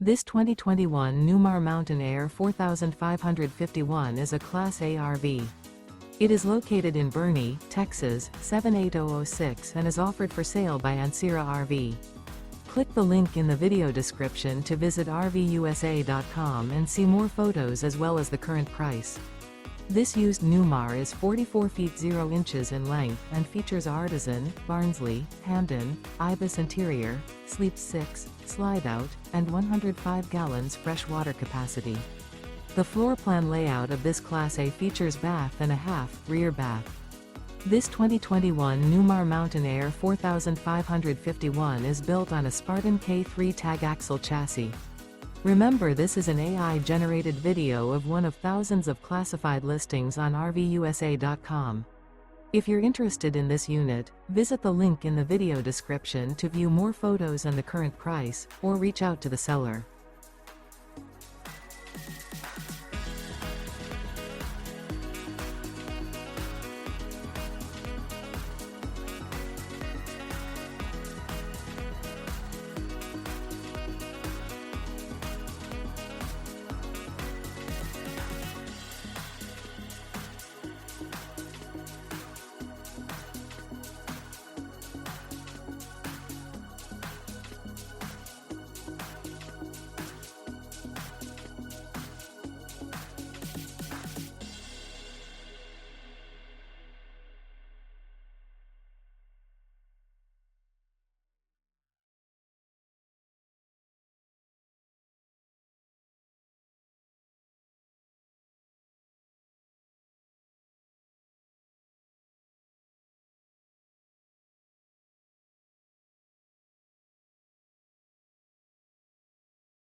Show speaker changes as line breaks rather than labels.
This 2021 Newmar Mountain Aire 4551 is a Class A RV. It is located in Boerne, Texas, 78006 and is offered for sale by Ancira RV. Click the link in the video description to visit RVUSA.com and see more photos as well as the current price. This used Newmar is 44 feet 0 inches in length and features Artisan, Barnsley, Hamden, Ibis interior, sleeps 6, Slideout, and 105 gallons fresh water capacity. The floor plan layout of this Class A features bath and a half, rear bath. This 2021 Newmar Mountain Aire 4551 is built on a Spartan K3 Tag Axle chassis. Remember, this is an AI-generated video of one of thousands of classified listings on RVUSA.com. If you're interested in this unit, visit the link in the video description to view more photos and the current price, or reach out to the seller.